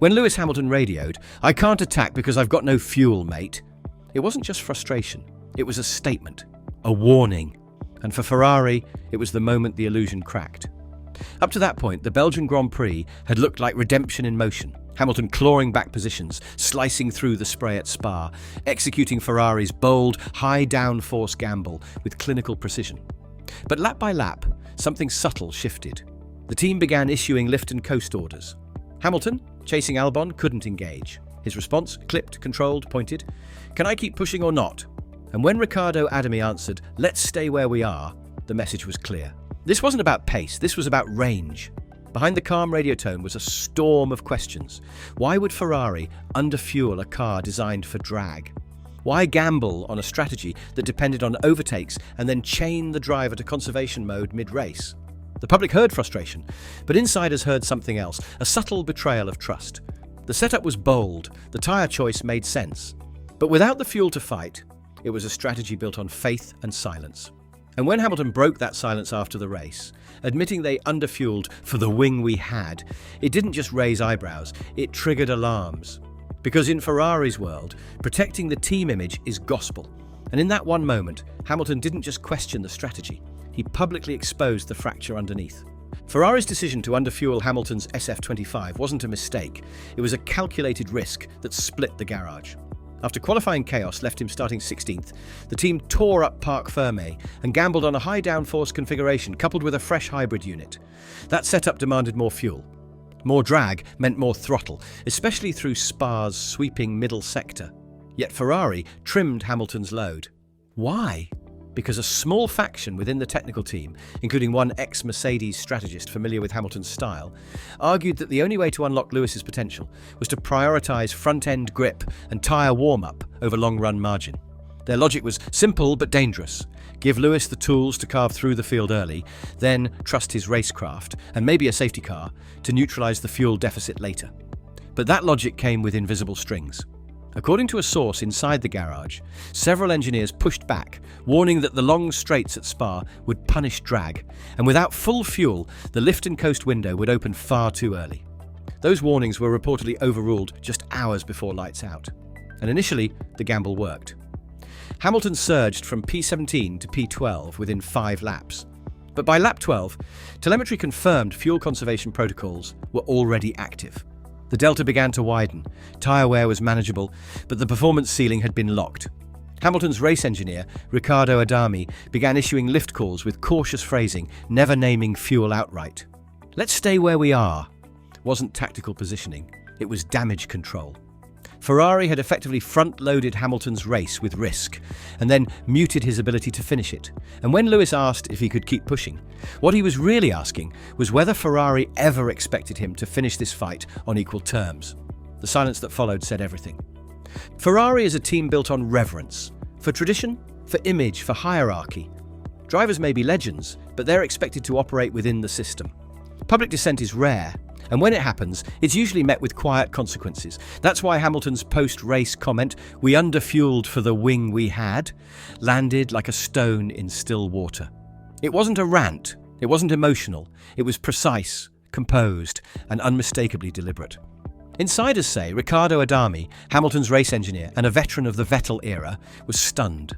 When Lewis Hamilton radioed, "I can't attack because I've got no fuel, mate," it wasn't just frustration, it was a statement, a warning. And for Ferrari, it was the moment the illusion cracked. Up to that point, the Belgian Grand Prix had looked like redemption in motion. Hamilton clawing back positions, slicing through the spray at Spa, executing Ferrari's bold, high-downforce gamble with clinical precision. But lap by lap, something subtle shifted. The team began issuing lift and coast orders. Hamilton, chasing Albon, couldn't engage. His response, clipped, controlled, pointed, "Can I keep pushing or not?" And when Riccardo Adami answered, "Let's stay where we are," the message was clear. This wasn't about pace, this was about range. Behind the calm radio tone was a storm of questions. Why would Ferrari underfuel a car designed for drag? Why gamble on a strategy that depended on overtakes and then chain the driver to conservation mode mid-race? The public heard frustration, but insiders heard something else, a subtle betrayal of trust. The setup was bold, the tyre choice made sense. But without the fuel to fight, it was a strategy built on faith and silence. And when Hamilton broke that silence after the race, admitting they underfueled for the wing we had, it didn't just raise eyebrows, it triggered alarms. Because in Ferrari's world, protecting the team image is gospel. And in that one moment, Hamilton didn't just question the strategy, he publicly exposed the fracture underneath. Ferrari's decision to underfuel Hamilton's SF25 wasn't a mistake, it was a calculated risk that split the garage. After qualifying chaos left him starting 16th, the team tore up Parc Fermé and gambled on a high downforce configuration coupled with a fresh hybrid unit. That setup demanded more fuel. More drag meant more throttle, especially through Spa's sweeping middle sector. Yet Ferrari trimmed Hamilton's load. Why? Because a small faction within the technical team, including one ex-Mercedes strategist familiar with Hamilton's style, argued that the only way to unlock Lewis's potential was to prioritise front-end grip and tyre warm-up over long-run margin. Their logic was simple but dangerous. Give Lewis the tools to carve through the field early, then trust his racecraft, and maybe a safety car, to neutralise the fuel deficit later. But that logic came with invisible strings. According to a source inside the garage, several engineers pushed back, warning that the long straights at Spa would punish drag, and without full fuel, the lift and coast window would open far too early. Those warnings were reportedly overruled just hours before lights out. And initially, the gamble worked. Hamilton surged from P17 to P12 within 5 laps. But by lap 12, telemetry confirmed fuel conservation protocols were already active. The delta began to widen, tyre wear was manageable, but the performance ceiling had been locked. Hamilton's race engineer, Riccardo Adami, began issuing lift calls with cautious phrasing, never naming fuel outright. "Let's stay where we are" wasn't tactical positioning, it was damage control. Ferrari had effectively front-loaded Hamilton's race with risk, and then muted his ability to finish it. And when Lewis asked if he could keep pushing, what he was really asking was whether Ferrari ever expected him to finish this fight on equal terms. The silence that followed said everything. Ferrari is a team built on reverence, for tradition, for image, for hierarchy. Drivers may be legends, but they're expected to operate within the system. Public dissent is rare, and when it happens, it's usually met with quiet consequences. That's why Hamilton's post-race comment, "We underfueled for the wing we had," landed like a stone in still water. It wasn't a rant, it wasn't emotional, it was precise, composed, and unmistakably deliberate. Insiders say Riccardo Adami, Hamilton's race engineer and a veteran of the Vettel era, was stunned.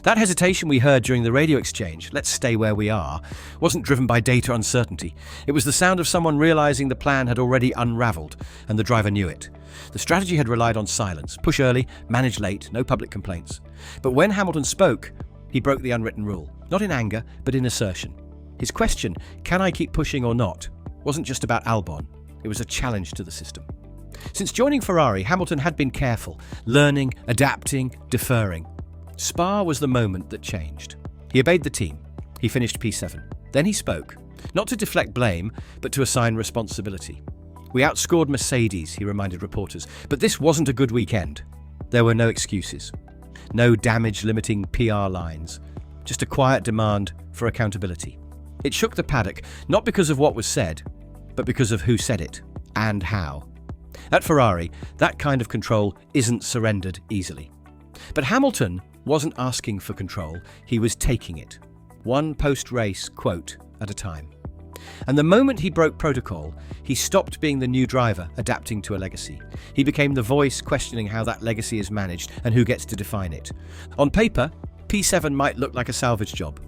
That hesitation we heard during the radio exchange, "Let's stay where we are," wasn't driven by data uncertainty. It was the sound of someone realizing the plan had already unraveled, and the driver knew it. The strategy had relied on silence, push early, manage late, no public complaints. But when Hamilton spoke, he broke the unwritten rule, not in anger, but in assertion. His question, "Can I keep pushing or not?" wasn't just about Albon, it was a challenge to the system. Since joining Ferrari, Hamilton had been careful, learning, adapting, deferring. Spa was the moment that changed. He obeyed the team. He finished P7. Then he spoke, not to deflect blame, but to assign responsibility. "We outscored Mercedes," he reminded reporters, "but this wasn't a good weekend." There were no excuses. No damage-limiting PR lines. Just a quiet demand for accountability. It shook the paddock, not because of what was said, but because of who said it, and how. At Ferrari, that kind of control isn't surrendered easily. But Hamilton wasn't asking for control, he was taking it. One post-race quote at a time. And the moment he broke protocol, he stopped being the new driver adapting to a legacy. He became the voice questioning how that legacy is managed and who gets to define it. On paper, P7 might look like a salvage job.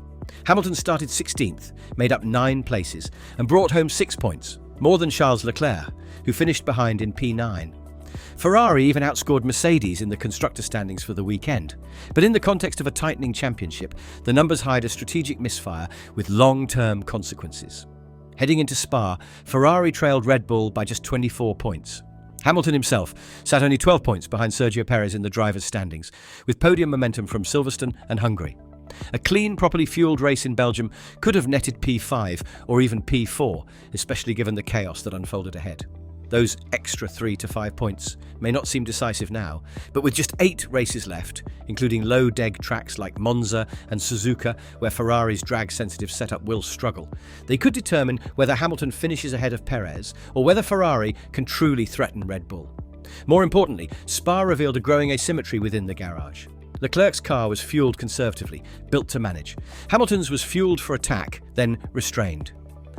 Hamilton started 16th, made up 9 places, and brought home 6 points, more than Charles Leclerc, who finished behind in P9. Ferrari even outscored Mercedes in the constructor standings for the weekend. But in the context of a tightening championship, the numbers hide a strategic misfire with long-term consequences. Heading into Spa, Ferrari trailed Red Bull by just 24 points. Hamilton himself sat only 12 points behind Sergio Perez in the drivers' standings, with podium momentum from Silverstone and Hungary. A clean, properly fueled race in Belgium could have netted P5 or even P4, especially given the chaos that unfolded ahead. Those extra 3 to 5 points may not seem decisive now, but with just 8 races left, including low-deg tracks like Monza and Suzuka, where Ferrari's drag-sensitive setup will struggle, they could determine whether Hamilton finishes ahead of Perez or whether Ferrari can truly threaten Red Bull. More importantly, Spa revealed a growing asymmetry within the garage. Leclerc's car was fueled conservatively, built to manage. Hamilton's was fueled for attack, then restrained.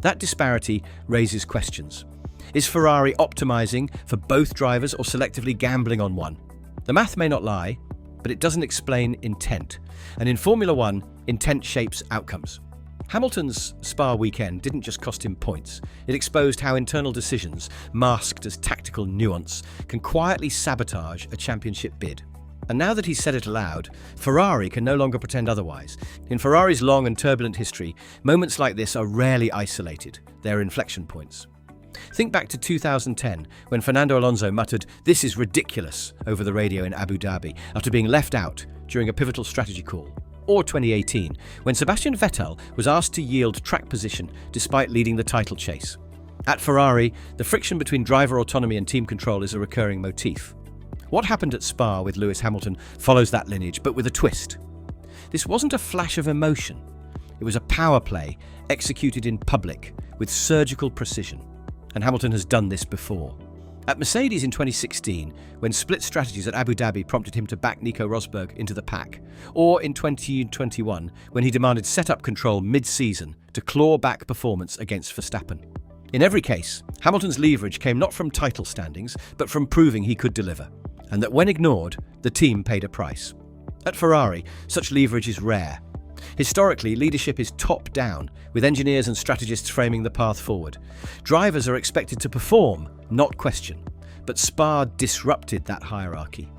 That disparity raises questions. Is Ferrari optimizing for both drivers or selectively gambling on one? The math may not lie, but it doesn't explain intent. And in Formula One, intent shapes outcomes. Hamilton's Spa weekend didn't just cost him points. It exposed how internal decisions, masked as tactical nuance, can quietly sabotage a championship bid. And now that he's said it aloud, Ferrari can no longer pretend otherwise. In Ferrari's long and turbulent history, moments like this are rarely isolated. They're inflection points. Think back to 2010, when Fernando Alonso muttered, "This is ridiculous," over the radio in Abu Dhabi, after being left out during a pivotal strategy call. Or 2018, when Sebastian Vettel was asked to yield track position despite leading the title chase. At Ferrari, the friction between driver autonomy and team control is a recurring motif. What happened at Spa with Lewis Hamilton follows that lineage, but with a twist. This wasn't a flash of emotion. It was a power play executed in public with surgical precision. And Hamilton has done this before. At Mercedes in 2016, when split strategies at Abu Dhabi prompted him to back Nico Rosberg into the pack, or in 2021, when he demanded setup control mid-season to claw back performance against Verstappen. In every case, Hamilton's leverage came not from title standings, but from proving he could deliver, and that when ignored, the team paid a price. At Ferrari, such leverage is rare. Historically, leadership is top-down, with engineers and strategists framing the path forward. Drivers are expected to perform, not question. But Spa disrupted that hierarchy.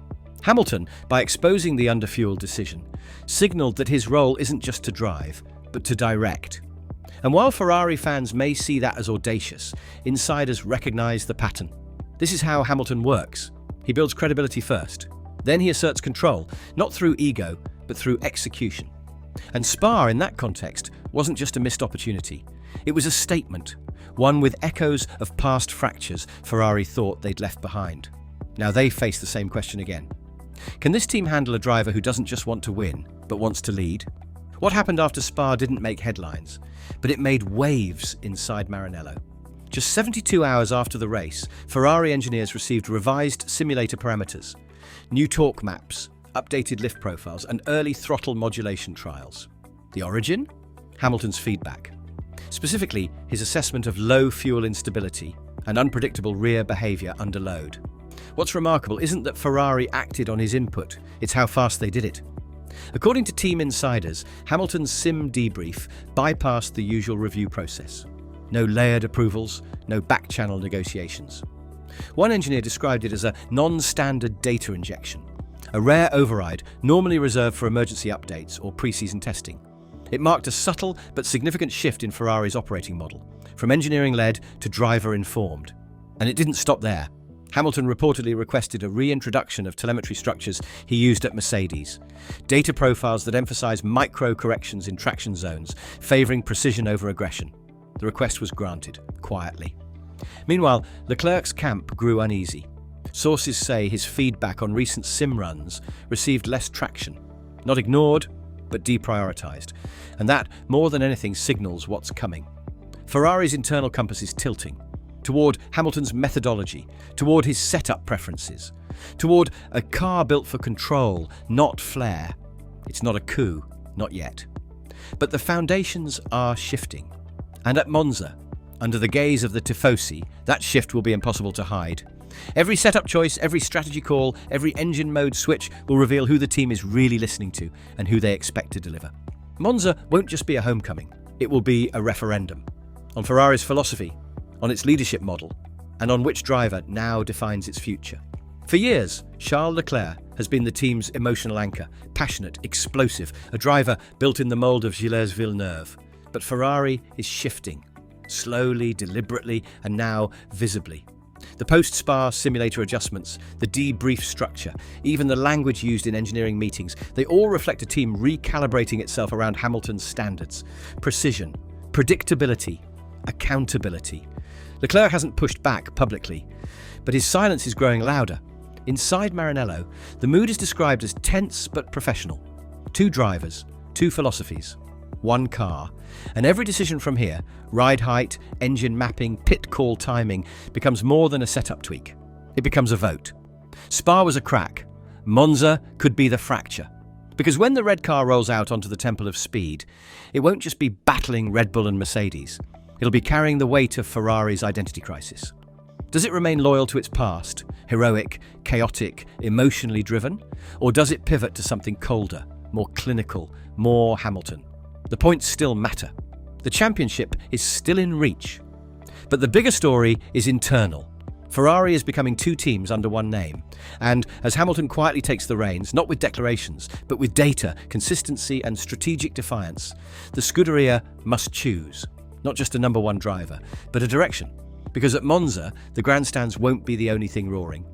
Hamilton, by exposing the underfuel decision, signalled that his role isn't just to drive, but to direct. And while Ferrari fans may see that as audacious, insiders recognise the pattern. This is how Hamilton works. He builds credibility first. Then he asserts control, not through ego, but through execution. And Spa, in that context, wasn't just a missed opportunity. It was a statement, one with echoes of past fractures Ferrari thought they'd left behind. Now they face the same question again. Can this team handle a driver who doesn't just want to win, but wants to lead? What happened after Spa didn't make headlines, but it made waves inside Maranello. Just 72 hours after the race, Ferrari engineers received revised simulator parameters, new torque maps, updated lift profiles, and early throttle modulation trials. The origin? Hamilton's feedback. Specifically, his assessment of low fuel instability and unpredictable rear behaviour under load. What's remarkable isn't that Ferrari acted on his input, it's how fast they did it. According to team insiders, Hamilton's sim debrief bypassed the usual review process. No layered approvals, no back-channel negotiations. One engineer described it as a non-standard data injection, a rare override normally reserved for emergency updates or pre-season testing. It marked a subtle but significant shift in Ferrari's operating model, from engineering-led to driver-informed. And it didn't stop there. Hamilton reportedly requested a reintroduction of telemetry structures he used at Mercedes, data profiles that emphasize micro-corrections in traction zones, favouring precision over aggression. The request was granted, quietly. Meanwhile, Leclerc's camp grew uneasy. Sources say his feedback on recent sim runs received less traction. Not ignored, but deprioritised. And that, more than anything, signals what's coming. Ferrari's internal compass is tilting toward Hamilton's methodology, toward his setup preferences, toward a car built for control, not flair. It's not a coup, not yet. But the foundations are shifting. And at Monza, under the gaze of the tifosi, that shift will be impossible to hide. Every setup choice, every strategy call, every engine mode switch will reveal who the team is really listening to and who they expect to deliver. Monza won't just be a homecoming, it will be a referendum on Ferrari's philosophy, on its leadership model, and on which driver now defines its future. For years, Charles Leclerc has been the team's emotional anchor, passionate, explosive, a driver built in the mould of Gilles Villeneuve. But Ferrari is shifting, slowly, deliberately, and now visibly. The post-Spa simulator adjustments, the debrief structure, even the language used in engineering meetings, they all reflect a team recalibrating itself around Hamilton's standards. Precision, predictability, accountability. Leclerc hasn't pushed back publicly, but his silence is growing louder. Inside Maranello, the mood is described as tense but professional. 2 drivers, 2 philosophies, 1 car. And every decision from here, ride height, engine mapping, pit call timing, becomes more than a setup tweak. It becomes a vote. Spa was a crack. Monza could be the fracture. Because when the red car rolls out onto the Temple of Speed, it won't just be battling Red Bull and Mercedes. It'll be carrying the weight of Ferrari's identity crisis. Does it remain loyal to its past, heroic, chaotic, emotionally driven? Or does it pivot to something colder, more clinical, more Hamilton? The points still matter. The championship is still in reach. But the bigger story is internal. Ferrari is becoming 2 teams under one name. And as Hamilton quietly takes the reins, not with declarations, but with data, consistency and strategic defiance, the Scuderia must choose, not just a number 1 driver, but a direction. Because at Monza, the grandstands won't be the only thing roaring.